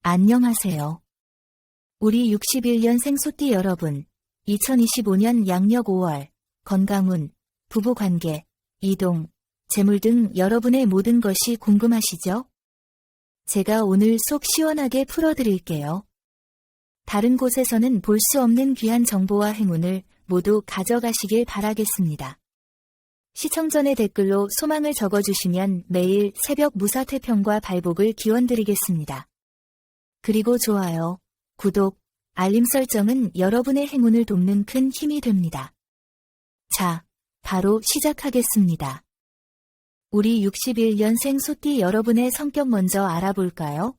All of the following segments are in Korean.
안녕하세요. 우리 61년생 소띠 여러분, 2025년 양력 5월, 건강운, 부부관계, 이동, 재물 등 여러분의 모든 것이 궁금하시죠? 제가 오늘 속 시원하게 풀어드릴게요. 다른 곳에서는 볼 수 없는 귀한 정보와 행운을 모두 가져가시길 바라겠습니다. 시청 전에 댓글로 소망을 적어주시면 매일 새벽 무사태평과 발복을 기원드리겠습니다. 그리고 좋아요, 구독, 알림 설정은 여러분의 행운을 돕는 큰 힘이 됩니다. 자, 바로 시작하겠습니다. 우리 61년생 소띠 여러분의 성격 먼저 알아볼까요?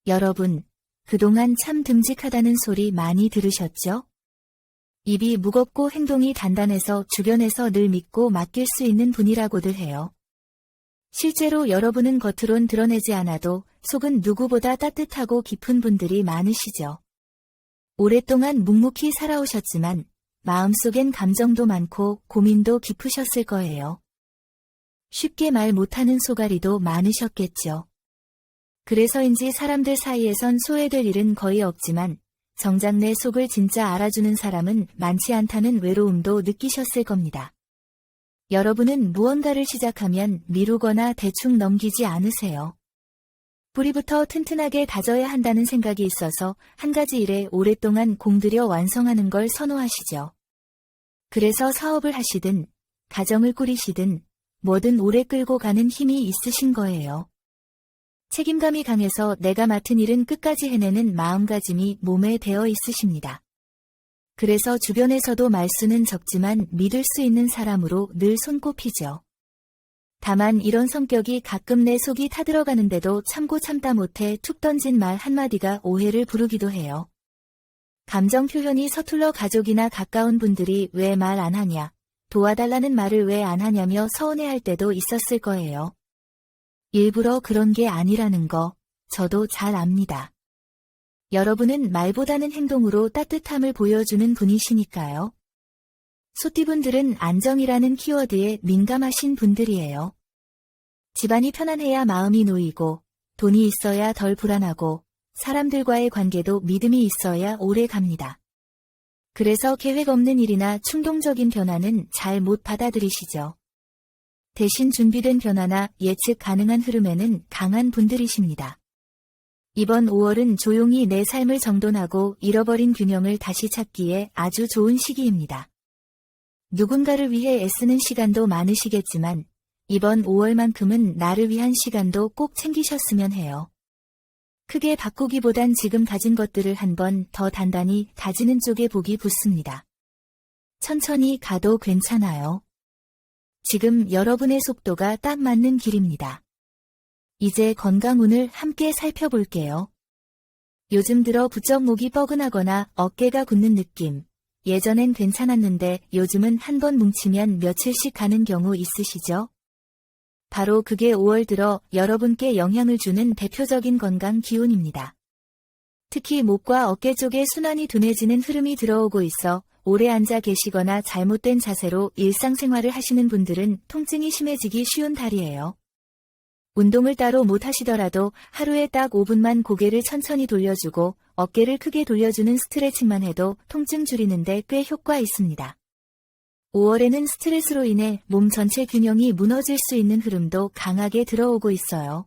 여러분, 그동안 참 듬직하다는 소리 많이 들으셨죠? 입이 무겁고 행동이 단단해서 주변에서 늘 믿고 맡길 수 있는 분이라고들 해요. 실제로 여러분은 겉으론 드러내지 않아도 속은 누구보다 따뜻하고 깊은 분들이 많으시죠. 오랫동안 묵묵히 살아오셨지만 마음속엔 감정도 많고 고민도 깊으셨을 거예요. 쉽게 말 못하는 소갈이도 많으셨겠죠. 그래서인지 사람들 사이에선 소외될 일은 거의 없지만 정작 내 속을 진짜 알아주는 사람은 많지 않다는 외로움도 느끼셨을 겁니다. 여러분은 무언가를 시작하면 미루거나 대충 넘기지 않으세요. 뿌리부터 튼튼하게 다져야 한다는 생각이 있어서 한 가지 일에 오랫동안 공들여 완성하는 걸 선호하시죠. 그래서 사업을 하시든 가정을 꾸리시든 뭐든 오래 끌고 가는 힘이 있으신 거예요. 책임감이 강해서 내가 맡은 일은 끝까지 해내는 마음가짐이 몸에 배어 있으십니다. 그래서 주변에서도 말수는 적지만 믿을 수 있는 사람으로 늘 손꼽히죠. 다만 이런 성격이 가끔 내 속이 타들어가는데도 참고 참다 못해 툭 던진 말 한마디가 오해를 부르기도 해요. 감정 표현이 서툴러 가족이나 가까운 분들이 왜 말 안 하냐, 도와달라는 말을 왜 안 하냐며 서운해할 때도 있었을 거예요. 일부러 그런 게 아니라는 거 저도 잘 압니다. 여러분은 말보다는 행동으로 따뜻함을 보여주는 분이시니까요. 소띠분들은 안정이라는 키워드에 민감하신 분들이에요. 집안이 편안해야 마음이 놓이고 돈이 있어야 덜 불안하고 사람들과의 관계도 믿음이 있어야 오래 갑니다. 그래서 계획 없는 일이나 충동적인 변화는 잘 못 받아들이시죠. 대신 준비된 변화나 예측 가능한 흐름에는 강한 분들이십니다. 이번 5월은 조용히 내 삶을 정돈하고 잃어버린 균형을 다시 찾기에 아주 좋은 시기입니다. 누군가를 위해 애쓰는 시간도 많으시겠지만 이번 5월만큼은 나를 위한 시간도 꼭 챙기셨으면 해요. 크게 바꾸기보단 지금 가진 것들을 한 번 더 단단히 다지는 쪽에 복이 붙습니다. 천천히 가도 괜찮아요. 지금 여러분의 속도가 딱 맞는 길입니다. 이제 건강운을 함께 살펴볼게요. 요즘 들어 부쩍 목이 뻐근하거나 어깨가 굳는 느낌. 예전엔 괜찮았는데 요즘은 한 번 뭉치면 며칠씩 가는 경우 있으시죠? 바로 그게 5월 들어 여러분께 영향을 주는 대표적인 건강 기운입니다. 특히 목과 어깨 쪽에 순환이 둔해지는 흐름이 들어오고 있어 오래 앉아 계시거나 잘못된 자세로 일상생활을 하시는 분들은 통증이 심해지기 쉬운 달이에요. 운동을 따로 못 하시더라도 하루에 딱 5분만 고개를 천천히 돌려주고 어깨를 크게 돌려주는 스트레칭만 해도 통증 줄이는데 꽤 효과 있습니다. 5월에는 스트레스로 인해 몸 전체 균형이 무너질 수 있는 흐름도 강하게 들어오고 있어요.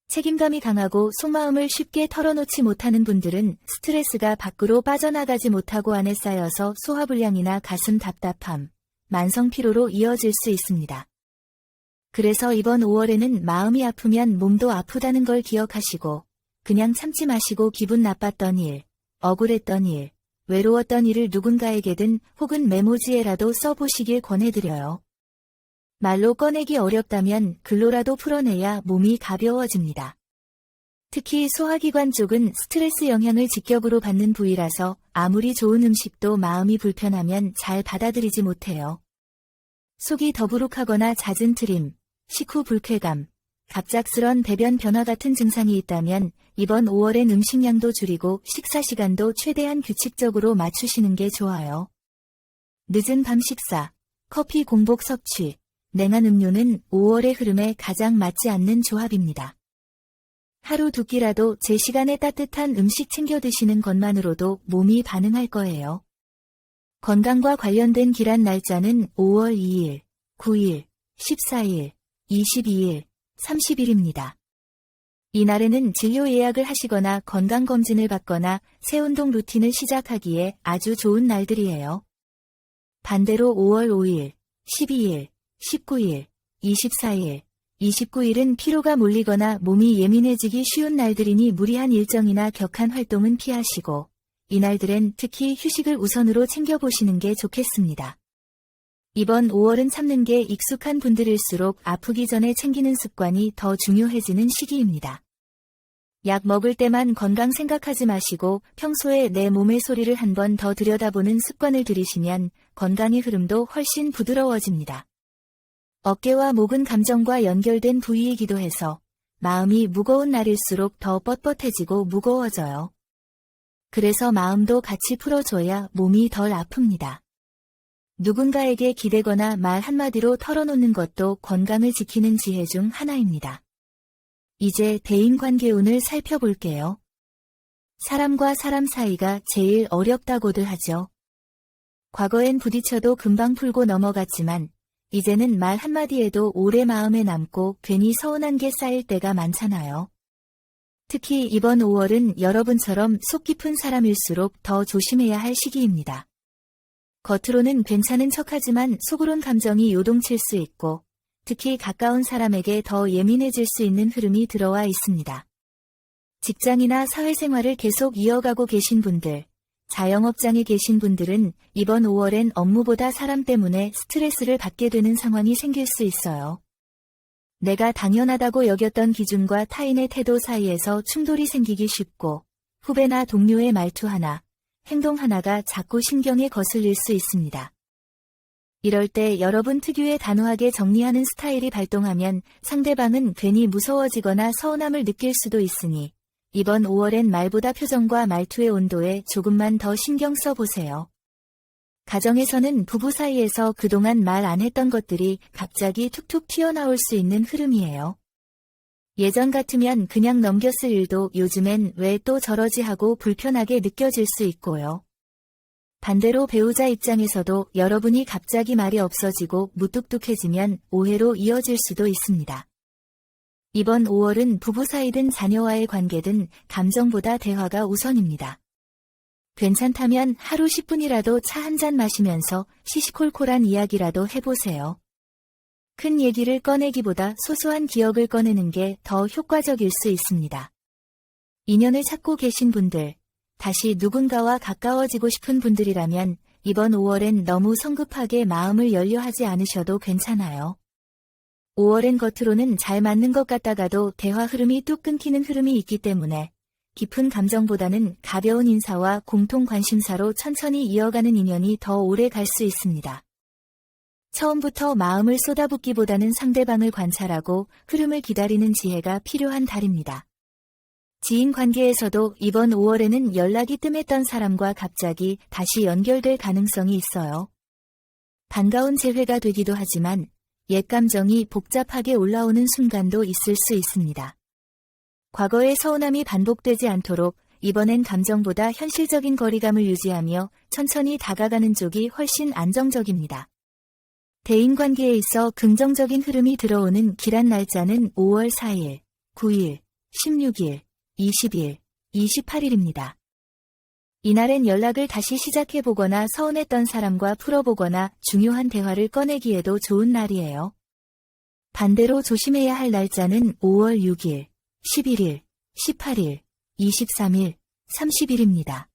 책임감이 강하고 속마음을 쉽게 털어놓지 못하는 분들은 스트레스가 밖으로 빠져나가지 못하고 안에 쌓여서 소화불량이나 가슴 답답함, 만성 피로로 이어질 수 있습니다. 그래서 이번 5월에는 마음이 아프면 몸도 아프다는 걸 기억하시고 그냥 참지 마시고 기분 나빴던 일, 억울했던 일, 외로웠던 일을 누군가에게든 혹은 메모지에라도 써보시길 권해드려요. 말로 꺼내기 어렵다면 글로라도 풀어내야 몸이 가벼워집니다. 특히 소화기관 쪽은 스트레스 영향을 직격으로 받는 부위라서 아무리 좋은 음식도 마음이 불편하면 잘 받아들이지 못해요. 속이 더부룩하거나 잦은 트림, 식후 불쾌감, 갑작스런 배변 변화 같은 증상이 있다면 이번 5월엔 음식량도 줄이고 식사 시간도 최대한 규칙적으로 맞추시는 게 좋아요. 늦은 밤 식사, 커피 공복 섭취, 냉한 음료는 5월의 흐름에 가장 맞지 않는 조합입니다. 하루 두 끼라도 제 시간에 따뜻한 음식 챙겨 드시는 것만으로도 몸이 반응할 거예요. 건강과 관련된 기란 날짜는 5월 2일, 9일, 14일, 22일, 30일입니다. 이날에는 진료 예약을 하시거나 건강검진을 받거나 새 운동 루틴을 시작하기에 아주 좋은 날들이에요. 반대로 5월 5일, 12일, 19일, 24일, 29일은 피로가 몰리거나 몸이 예민해지기 쉬운 날들이니 무리한 일정이나 격한 활동은 피하시고 이날들엔 특히 휴식을 우선으로 챙겨보시는 게 좋겠습니다. 이번 5월은 참는 게 익숙한 분들일수록 아프기 전에 챙기는 습관이 더 중요해지는 시기입니다. 약 먹을 때만 건강 생각하지 마시고 평소에 내 몸의 소리를 한 번 더 들여다보는 습관을 들이시면 건강의 흐름도 훨씬 부드러워집니다. 어깨와 목은 감정과 연결된 부위이기도 해서 마음이 무거운 날일수록 더 뻣뻣해지고 무거워져요. 그래서 마음도 같이 풀어줘야 몸이 덜 아픕니다. 누군가에게 기대거나 말 한마디로 털어놓는 것도 건강을 지키는 지혜 중 하나입니다. 이제 대인관계운을 살펴볼게요. 사람과 사람 사이가 제일 어렵다고들 하죠. 과거엔 부딪혀도 금방 풀고 넘어갔지만 이제는 말 한마디에도 오래 마음에 남고 괜히 서운한 게 쌓일 때가 많잖아요. 특히 이번 5월은 여러분처럼 속 깊은 사람일수록 더 조심해야 할 시기입니다. 겉으로는 괜찮은 척하지만 속으론 감정이 요동칠 수 있고 특히 가까운 사람에게 더 예민해질 수 있는 흐름이 들어와 있습니다. 직장이나 사회생활을 계속 이어가고 계신 분들, 자영업장에 계신 분들은 이번 5월엔 업무보다 사람 때문에 스트레스를 받게 되는 상황이 생길 수 있어요. 내가 당연하다고 여겼던 기준과 타인의 태도 사이에서 충돌이 생기기 쉽고 후배나 동료의 말투 하나, 행동 하나가 자꾸 신경에 거슬릴 수 있습니다. 이럴 때 여러분 특유의 단호하게 정리하는 스타일이 발동하면 상대방은 괜히 무서워지거나 서운함을 느낄 수도 있으니 이번 5월엔 말보다 표정과 말투의 온도에 조금만 더 신경 써보세요. 가정에서는 부부 사이에서 그동안 말 안 했던 것들이 갑자기 툭툭 튀어나올 수 있는 흐름이에요. 예전 같으면 그냥 넘겼을 일도 요즘엔 왜 또 저러지 하고 불편하게 느껴질 수 있고요. 반대로 배우자 입장에서도 여러분이 갑자기 말이 없어지고 무뚝뚝해지면 오해로 이어질 수도 있습니다. 이번 5월은 부부 사이든 자녀와의 관계든 감정보다 대화가 우선입니다. 괜찮다면 하루 10분이라도 차 한 잔 마시면서 시시콜콜한 이야기라도 해보세요. 큰 얘기를 꺼내기보다 소소한 기억을 꺼내는 게 더 효과적일 수 있습니다. 인연을 찾고 계신 분들, 다시 누군가와 가까워지고 싶은 분들이라면 이번 5월엔 너무 성급하게 마음을 열려하지 않으셔도 괜찮아요. 5월엔 겉으로는 잘 맞는 것 같다가도 대화 흐름이 뚝 끊기는 흐름이 있기 때문에 깊은 감정보다는 가벼운 인사와 공통 관심사로 천천히 이어가는 인연이 더 오래 갈 수 있습니다. 처음부터 마음을 쏟아붓기보다는 상대방을 관찰하고 흐름을 기다리는 지혜가 필요한 달입니다. 지인 관계에서도 이번 5월에는 연락이 뜸했던 사람과 갑자기 다시 연결될 가능성이 있어요. 반가운 재회가 되기도 하지만 옛 감정이 복잡하게 올라오는 순간도 있을 수 있습니다. 과거의 서운함이 반복되지 않도록 이번엔 감정보다 현실적인 거리감을 유지하며 천천히 다가가는 쪽이 훨씬 안정적입니다. 대인관계에 있어 긍정적인 흐름이 들어오는 기란 날짜는 5월 4일, 9일, 16일, 20일, 28일입니다. 이날엔 연락을 다시 시작해보거나 서운했던 사람과 풀어보거나 중요한 대화를 꺼내기에도 좋은 날이에요. 반대로 조심해야 할 날짜는 5월 6일, 11일, 18일, 23일, 30일입니다.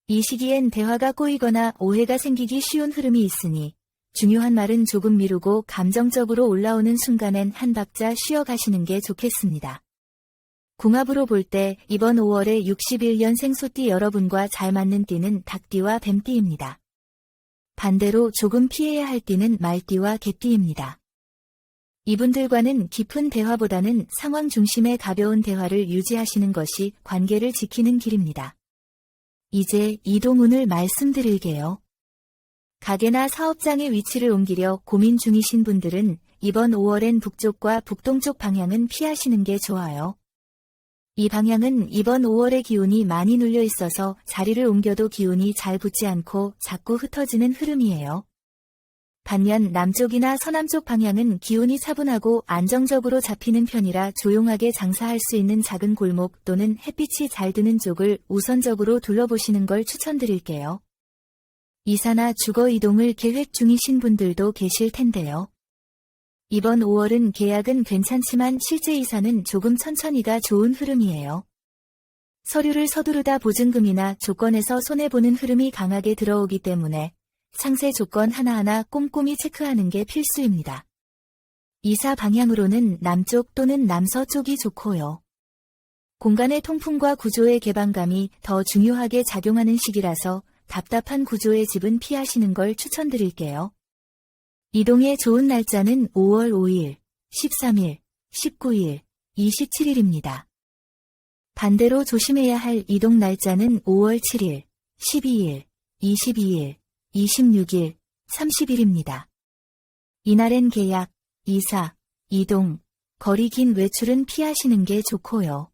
이 시기엔 대화가 꼬이거나 오해가 생기기 쉬운 흐름이 있으니 중요한 말은 조금 미루고 감정적으로 올라오는 순간엔 한 박자 쉬어가시는 게 좋겠습니다. 궁합으로 볼 때 이번 5월에 61년생 소띠 여러분과 잘 맞는 띠는 닭띠와 뱀띠입니다. 반대로 조금 피해야 할 띠는 말띠와 개띠입니다. 이분들과는 깊은 대화보다는 상황 중심의 가벼운 대화를 유지하시는 것이 관계를 지키는 길입니다. 이제 이동운을 말씀드릴게요. 가게나 사업장의 위치를 옮기려 고민 중이신 분들은 이번 5월엔 북쪽과 북동쪽 방향은 피하시는 게 좋아요. 이 방향은 이번 5월의 기운이 많이 눌려 있어서 자리를 옮겨도 기운이 잘 붙지 않고 자꾸 흩어지는 흐름이에요. 반면 남쪽이나 서남쪽 방향은 기운이 차분하고 안정적으로 잡히는 편이라 조용하게 장사할 수 있는 작은 골목 또는 햇빛이 잘 드는 쪽을 우선적으로 둘러보시는 걸 추천드릴게요. 이사나 주거 이동을 계획 중이신 분들도 계실 텐데요. 이번 5월은 계약은 괜찮지만 실제 이사는 조금 천천히가 좋은 흐름이에요. 서류를 서두르다 보증금이나 조건에서 손해보는 흐름이 강하게 들어오기 때문에 상세 조건 하나하나 꼼꼼히 체크하는 게 필수입니다. 이사 방향으로는 남쪽 또는 남서쪽이 좋고요. 공간의 통풍과 구조의 개방감이 더 중요하게 작용하는 시기라서 답답한 구조의 집은 피하시는 걸 추천드릴게요. 이동에 좋은 날짜는 5월 5일, 13일, 19일, 27일입니다. 반대로 조심해야 할 이동 날짜는 5월 7일, 12일, 22일, 26일, 30일입니다. 이날엔 계약, 이사, 이동, 거리 긴 외출은 피하시는 게 좋고요.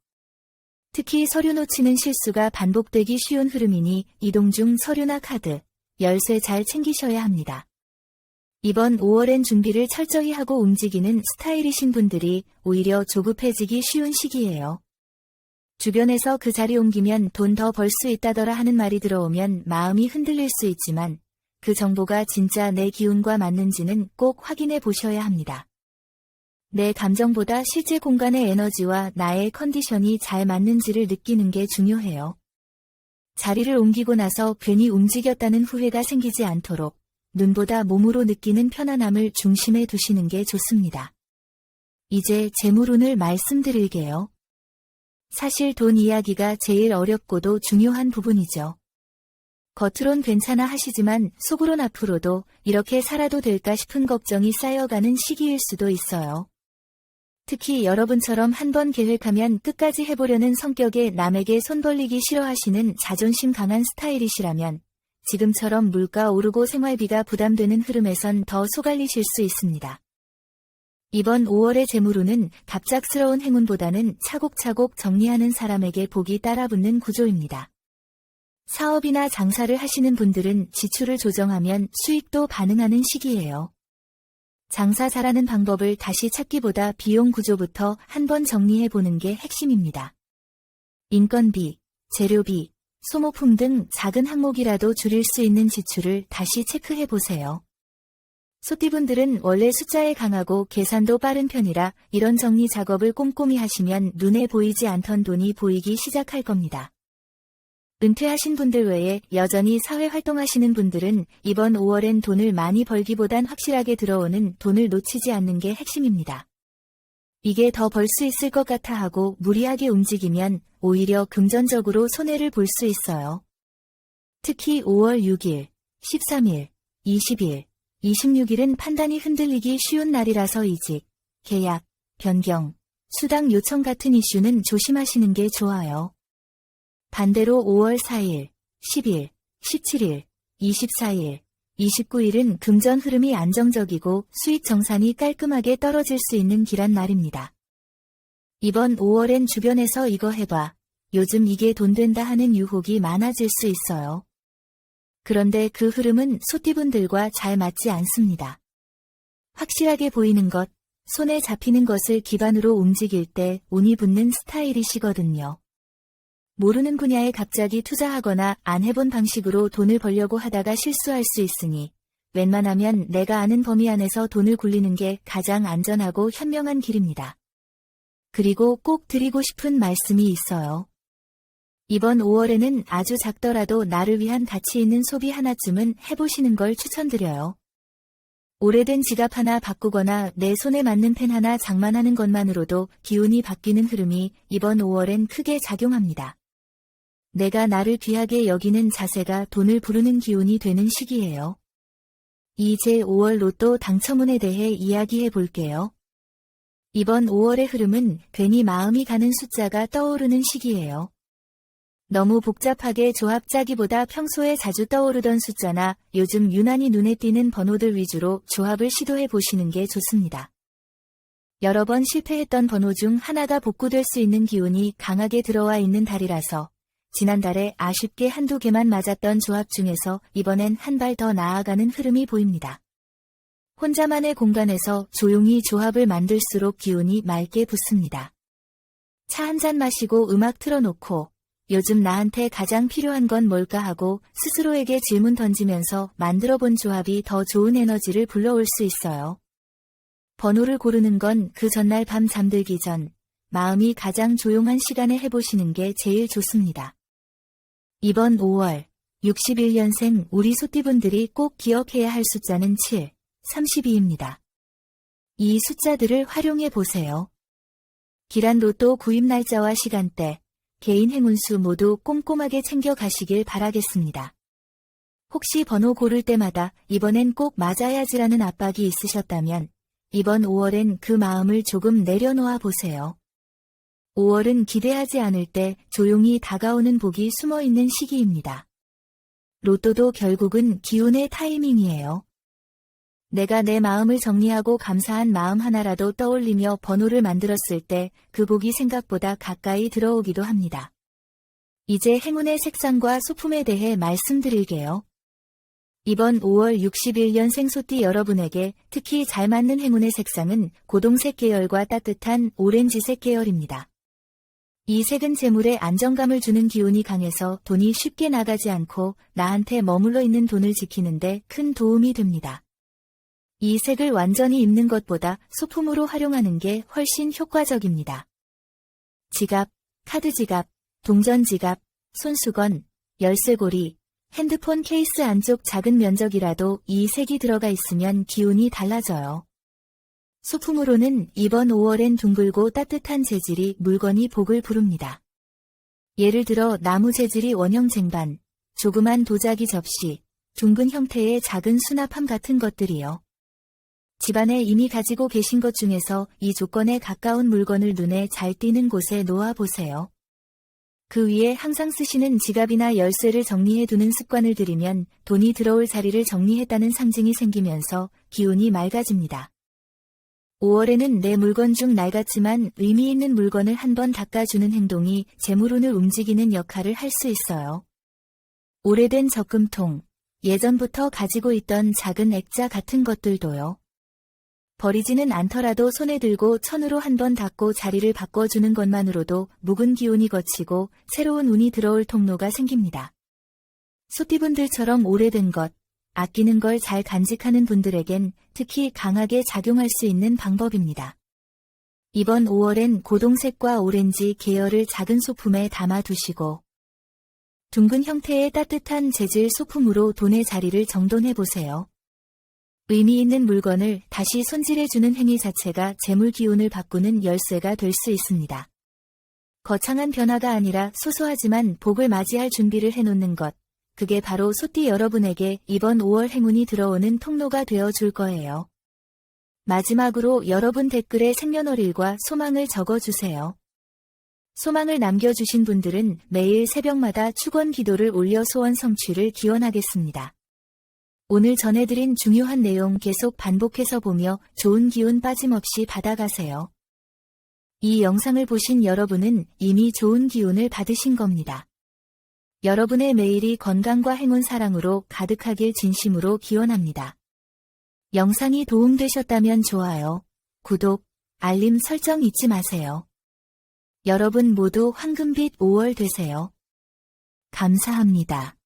특히 서류 놓치는 실수가 반복되기 쉬운 흐름이니 이동 중 서류나 카드, 열쇠 잘 챙기셔야 합니다. 이번 5월엔 준비를 철저히 하고 움직이는 스타일이신 분들이 오히려 조급해지기 쉬운 시기예요. 주변에서 그 자리 옮기면 돈 더 벌 수 있다더라 하는 말이 들어오면 마음이 흔들릴 수 있지만 그 정보가 진짜 내 기운과 맞는지는 꼭 확인해 보셔야 합니다. 내 감정보다 실제 공간의 에너지와 나의 컨디션이 잘 맞는지를 느끼는 게 중요해요. 자리를 옮기고 나서 괜히 움직였다는 후회가 생기지 않도록 눈보다 몸으로 느끼는 편안함을 중심에 두시는 게 좋습니다. 이제 재물운을 말씀드릴게요. 사실 돈 이야기가 제일 어렵고도 중요한 부분이죠. 겉으론 괜찮아 하시지만 속으론 앞으로도 이렇게 살아도 될까 싶은 걱정이 쌓여가는 시기일 수도 있어요. 특히 여러분처럼 한번 계획하면 끝까지 해보려는 성격의 남에게 손 벌리기 싫어하시는 자존심 강한 스타일이시라면 지금처럼 물가 오르고 생활비가 부담되는 흐름에선 더 속알리실 수 있습니다. 이번 5월의 재물운은 갑작스러운 행운보다는 차곡차곡 정리하는 사람에게 복이 따라붙는 구조입니다. 사업이나 장사를 하시는 분들은 지출을 조정하면 수익도 반응하는 시기예요. 장사 잘하는 방법을 다시 찾기보다 비용 구조부터 한번 정리해보는 게 핵심입니다. 인건비, 재료비, 소모품 등 작은 항목이라도 줄일 수 있는 지출을 다시 체크해보세요. 소띠분들은 원래 숫자에 강하고 계산도 빠른 편이라 이런 정리 작업을 꼼꼼히 하시면 눈에 보이지 않던 돈이 보이기 시작할 겁니다. 은퇴하신 분들 외에 여전히 사회활동하시는 분들은 이번 5월엔 돈을 많이 벌기보단 확실하게 들어오는 돈을 놓치지 않는 게 핵심입니다. 이게 더 벌 수 있을 것 같아 하고 무리하게 움직이면 오히려 금전적으로 손해를 볼 수 있어요. 특히 5월 6일, 13일, 20일, 26일은 판단이 흔들리기 쉬운 날이라서 이직, 계약, 변경, 수당 요청 같은 이슈는 조심하시는 게 좋아요. 반대로 5월 4일, 10일, 17일, 24일, 29일은 금전 흐름이 안정적이고 수익 정산이 깔끔하게 떨어질 수 있는 길한 날입니다. 이번 5월엔 주변에서 이거 해봐, 요즘 이게 돈 된다 하는 유혹이 많아질 수 있어요. 그런데 그 흐름은 소띠분들과 잘 맞지 않습니다. 확실하게 보이는 것, 손에 잡히는 것을 기반으로 움직일 때 운이 붙는 스타일이시거든요. 모르는 분야에 갑자기 투자하거나 안 해본 방식으로 돈을 벌려고 하다가 실수할 수 있으니 웬만하면 내가 아는 범위 안에서 돈을 굴리는 게 가장 안전하고 현명한 길입니다. 그리고 꼭 드리고 싶은 말씀이 있어요. 이번 5월에는 아주 작더라도 나를 위한 가치 있는 소비 하나쯤은 해보시는 걸 추천드려요. 오래된 지갑 하나 바꾸거나 내 손에 맞는 펜 하나 장만하는 것만으로도 기운이 바뀌는 흐름이 이번 5월엔 크게 작용합니다. 내가 나를 귀하게 여기는 자세가 돈을 부르는 기운이 되는 시기예요. 이제 5월 로또 당첨운에 대해 이야기해 볼게요. 이번 5월의 흐름은 괜히 마음이 가는 숫자가 떠오르는 시기예요. 너무 복잡하게 조합 짜기보다 평소에 자주 떠오르던 숫자나 요즘 유난히 눈에 띄는 번호들 위주로 조합을 시도해 보시는 게 좋습니다. 여러 번 실패했던 번호 중 하나가 복구될 수 있는 기운이 강하게 들어와 있는 달이라서 지난달에 아쉽게 한두 개만 맞았던 조합 중에서 이번엔 한 발 더 나아가는 흐름이 보입니다. 혼자만의 공간에서 조용히 조합을 만들수록 기운이 맑게 붙습니다. 차 한 잔 마시고 음악 틀어놓고 요즘 나한테 가장 필요한 건 뭘까 하고 스스로에게 질문 던지면서 만들어본 조합이 더 좋은 에너지를 불러올 수 있어요. 번호를 고르는 건 그 전날 밤 잠들기 전 마음이 가장 조용한 시간에 해보시는 게 제일 좋습니다. 이번 5월 61년생 우리 소띠분들이 꼭 기억해야 할 숫자는 7, 32입니다. 이 숫자들을 활용해 보세요. 기란 로또 구입 날짜와 시간대, 개인 행운수 모두 꼼꼼하게 챙겨 가시길 바라겠습니다. 혹시 번호 고를 때마다 이번엔 꼭 맞아야지라는 압박이 있으셨다면 이번 5월엔 그 마음을 조금 내려놓아 보세요. 5월은 기대하지 않을 때 조용히 다가오는 복이 숨어있는 시기입니다. 로또도 결국은 기운의 타이밍이에요. 내가 내 마음을 정리하고 감사한 마음 하나라도 떠올리며 번호를 만들었을 때 그 복이 생각보다 가까이 들어오기도 합니다. 이제 행운의 색상과 소품에 대해 말씀드릴게요. 이번 5월 61년생 소띠 여러분에게 특히 잘 맞는 행운의 색상은 고동색 계열과 따뜻한 오렌지색 계열입니다. 이 색은 재물에 안정감을 주는 기운이 강해서 돈이 쉽게 나가지 않고 나한테 머물러 있는 돈을 지키는데 큰 도움이 됩니다. 이 색을 완전히 입는 것보다 소품으로 활용하는 게 훨씬 효과적입니다. 지갑, 카드 지갑, 동전 지갑, 손수건, 열쇠고리, 핸드폰 케이스 안쪽 작은 면적이라도 이 색이 들어가 있으면 기운이 달라져요. 소품으로는 이번 5월엔 둥글고 따뜻한 재질이 물건이 복을 부릅니다. 예를 들어 나무 재질이 원형 쟁반, 조그만 도자기 접시, 둥근 형태의 작은 수납함 같은 것들이요. 집안에 이미 가지고 계신 것 중에서 이 조건에 가까운 물건을 눈에 잘 띄는 곳에 놓아보세요. 그 위에 항상 쓰시는 지갑이나 열쇠를 정리해 두는 습관을 들이면 돈이 들어올 자리를 정리했다는 상징이 생기면서 기운이 맑아집니다. 5월에는 내 물건 중 낡았지만 의미 있는 물건을 한번 닦아주는 행동이 재물운을 움직이는 역할을 할 수 있어요. 오래된 적금통, 예전부터 가지고 있던 작은 액자 같은 것들도요. 버리지는 않더라도 손에 들고 천으로 한번 닦고 자리를 바꿔주는 것만으로도 묵은 기운이 거치고 새로운 운이 들어올 통로가 생깁니다. 소띠분들처럼 오래된 것, 아끼는 걸 잘 간직하는 분들에겐 특히 강하게 작용할 수 있는 방법입니다. 이번 5월엔 고동색과 오렌지 계열을 작은 소품에 담아두시고 둥근 형태의 따뜻한 재질 소품으로 돈의 자리를 정돈해보세요. 의미 있는 물건을 다시 손질해주는 행위 자체가 재물 기운을 바꾸는 열쇠가 될 수 있습니다. 거창한 변화가 아니라 소소하지만 복을 맞이할 준비를 해놓는 것, 그게 바로 소띠 여러분에게 이번 5월 행운이 들어오는 통로가 되어줄 거예요. 마지막으로 여러분 댓글에 생년월일과 소망을 적어주세요. 소망을 남겨주신 분들은 매일 새벽마다 축원 기도를 올려 소원 성취를 기원하겠습니다. 오늘 전해드린 중요한 내용 계속 반복해서 보며 좋은 기운 빠짐없이 받아가세요. 이 영상을 보신 여러분은 이미 좋은 기운을 받으신 겁니다. 여러분의 매일이 건강과 행운 사랑으로 가득하길 진심으로 기원합니다. 영상이 도움되셨다면 좋아요, 구독, 알림 설정 잊지 마세요. 여러분 모두 황금빛 5월 되세요. 감사합니다.